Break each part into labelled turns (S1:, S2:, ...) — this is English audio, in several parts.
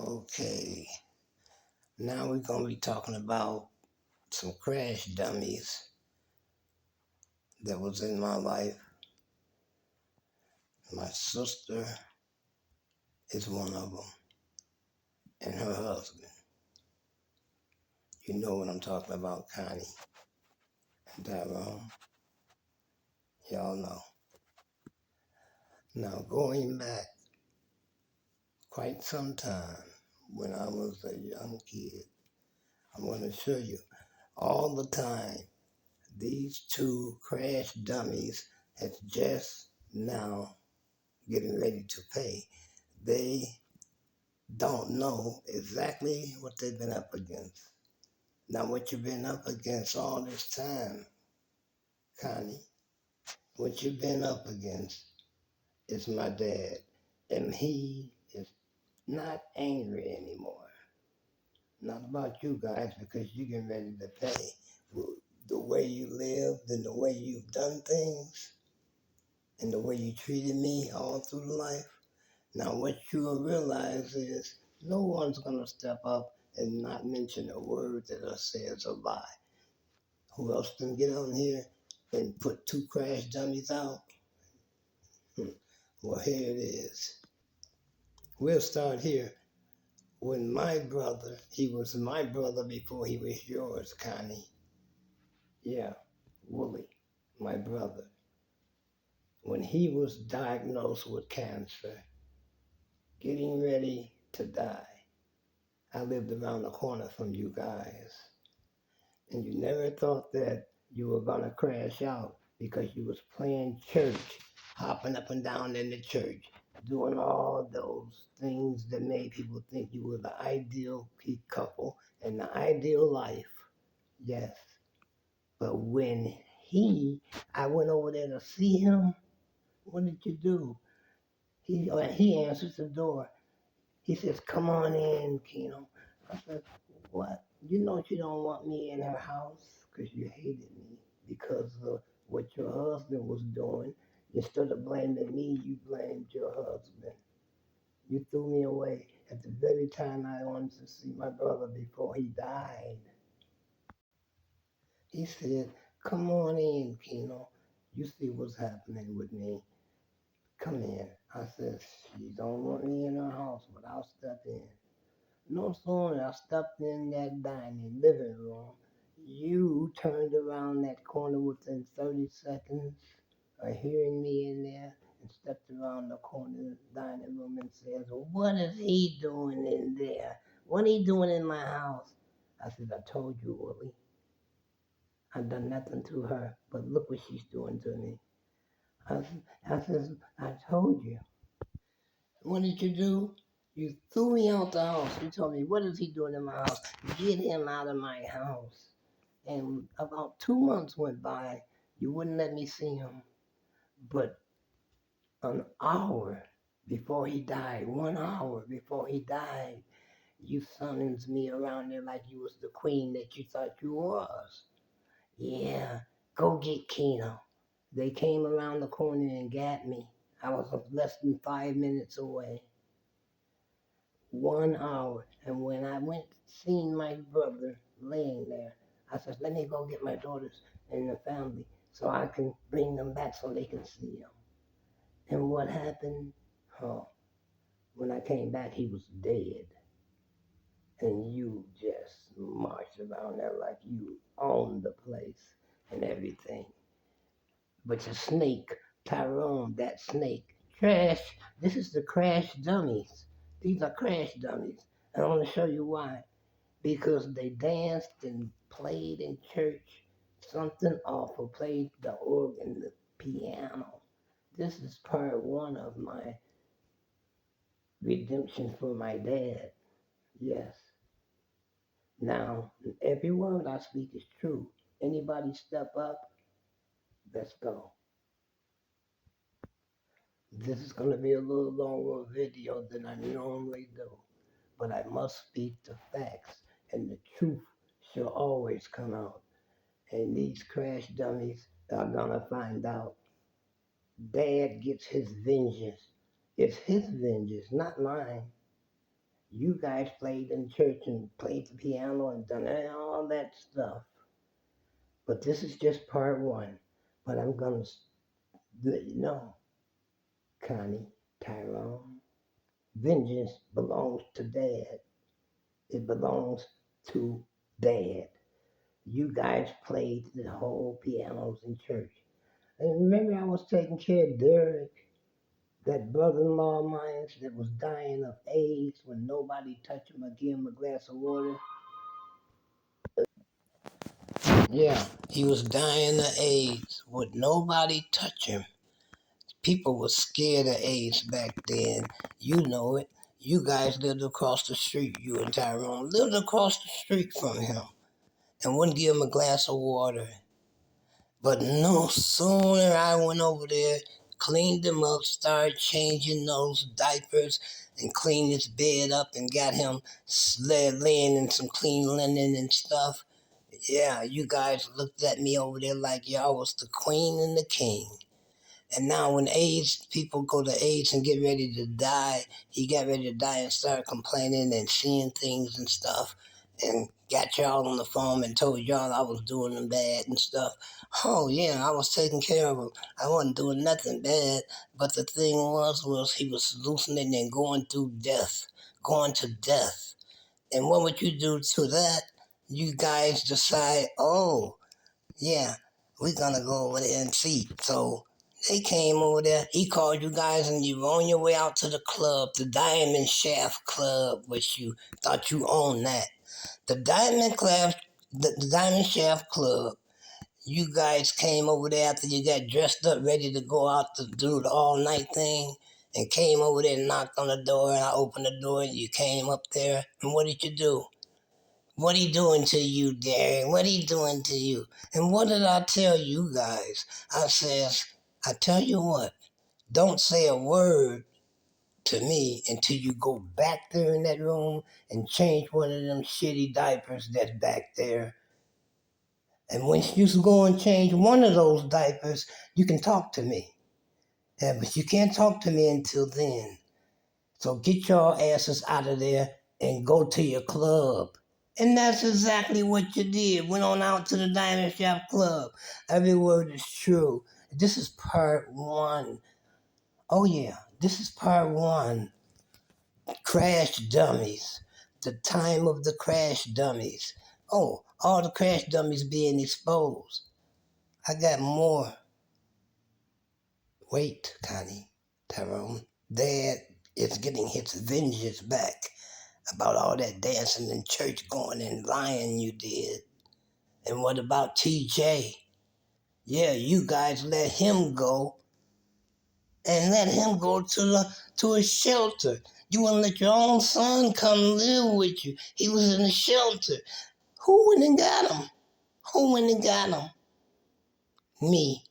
S1: Okay, now we're going to be talking about some crash dummies that was in my life. My sister is one of them, and her husband. You know what I'm talking about, Connie and Tyrone. Y'all know. Now, going back quite some time when I was a young kid, I'm going to show you all the time these two crash dummies has just now getting ready to pay. They don't know exactly what they've been up against. Now, what you've been up against all this time, Connie, what you've been up against is my dad. And he is not angry anymore. Not about you guys, because you're getting ready to pay. The way you lived and the way you've done things and the way you treated me all through life. Now, what you'll realize is no one's going to step up and not mention a word that I say is a lie. Who else can get on here and put two crash dummies out? Well, here it is. We'll start here. When my brother, he was my brother before he was yours, Connie. Yeah, Wooly, my brother. When he was diagnosed with cancer, getting ready to die, I lived around the corner from you guys. And you never thought that you were gonna crash out because you was playing church, hopping up and down in the church, doing all those things that made people think you were the ideal couple and the ideal life. Yes. But when I went over there to see him, what did you do? He answers the door. He says, "Come on in, Keno." I said, "What? You know she don't want me in her house because you hated me because of what your husband was doing. Instead of blaming me, you blamed your husband. You threw me away at the very time I wanted to see my brother before he died." He said, "Come on in, Keno. You see what's happening with me. Come in." I said, "She don't want me in her house, but I'll step in." No sooner I stepped in that dining living room, you turned around that corner within 30 seconds of hearing me in there and stepped around the corner of the dining room and says, "What is he doing in there? What are he doing in my house?" I said, "I told you, Willie. I done nothing to her, but look what she's doing to me." I said, "I told you." What did you do? You threw me out the house. You told me, "What is he doing in my house? Get him out of my house." And about 2 months went by. You wouldn't let me see him. But an hour before he died, 1 hour before he died, you summons me around there like you was the queen that you thought you was. Yeah, go get Keno. They came around the corner and got me. I was less than 5 minutes away. 1 hour. And when I went seeing my brother laying there, I said, "Let me go get my daughters and the family so I can bring them back so they can see him." And what happened? Oh, when I came back, he was dead. And you just marched around there like you owned the place and everything. But your snake, Tyrone, that snake, trash. This is the crash dummies. These are crash dummies. And I want to show you why. Because they danced and played in church something awful, played the organ, the piano. This is part one of my redemption for my dad. Yes. Now, every word I speak is true. Anybody step up, let's go. This is going to be a little longer video than I normally do, but I must speak the facts, and the truth shall always come out. And these crash dummies are gonna find out. Dad gets his vengeance. It's his vengeance, not mine. You guys played in church and played the piano and done all that stuff. But this is just part one. But I'm going to let you know, Connie, Tyrone, vengeance belongs to Dad. It belongs to Dad. You guys played the whole pianos in church. And remember, I was taking care of Derek, that brother-in-law of mine that was dying of AIDS when nobody touched him or gave him a glass of water. Yeah, he was dying of AIDS. Would nobody touch him? People were scared of AIDS back then. You know it. You guys lived across the street. You and Tyrone lived across the street from him and wouldn't give him a glass of water. But no sooner I went over there, cleaned him up, started changing those diapers, and cleaned his bed up and got him laying in some clean linen and stuff. Yeah, you guys looked at me over there like y'all was the queen and the king. And now when AIDS, people go to AIDS and get ready to die, he got ready to die and started complaining and seeing things and stuff and got y'all on the phone and told y'all I was doing them bad and stuff. Oh yeah, I was taking care of him. I wasn't doing nothing bad. But the thing was he was hallucinating and going through death, going to death. And what would you do to that? You guys decide, oh, yeah, we're gonna go over there and see. So they came over there. He called you guys, and you were on your way out to the club, the Diamond Shaft Club, which you thought you owned that. The Diamond Club, the Diamond Shaft Club. You guys came over there after you got dressed up, ready to go out to do the all night thing, and came over there and knocked on the door, and I opened the door, and you came up there. And what did you do? What he doing to you, Darren? What he doing to you? And what did I tell you guys? I says, I tell you what, don't say a word to me until you go back there in that room and change one of them shitty diapers that's back there. And when you go and change one of those diapers, you can talk to me. Yeah, but you can't talk to me until then. So get your asses out of there and go to your club. And that's exactly what you did. Went on out to the Diamond Shaft Club. Every word is true. This is part one. Oh, yeah, this is part one. Crash dummies. The time of the crash dummies. Oh, all the crash dummies being exposed. I got more. Wait, Connie, Tyrone. Dad is getting his vengeance back about all that dancing in church going and lying you did. And what about TJ? Yeah, you guys let him go and let him go to a shelter. You wouldn't let your own son come live with you. He was in a shelter. Who went and got him? Who went and got him? Me,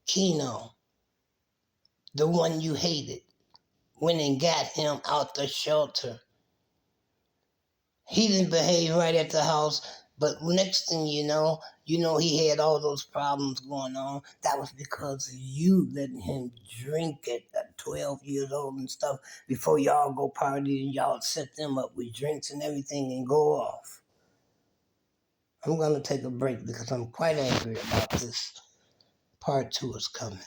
S1: Keno, the one you hated, went and got him out the shelter. He didn't behave right at the house, but next thing you know he had all those problems going on. That was because of you letting him drink at 12 years old and stuff before y'all go party and y'all set them up with drinks and everything and go off. I'm going to take a break because I'm quite angry about this. Part two is coming.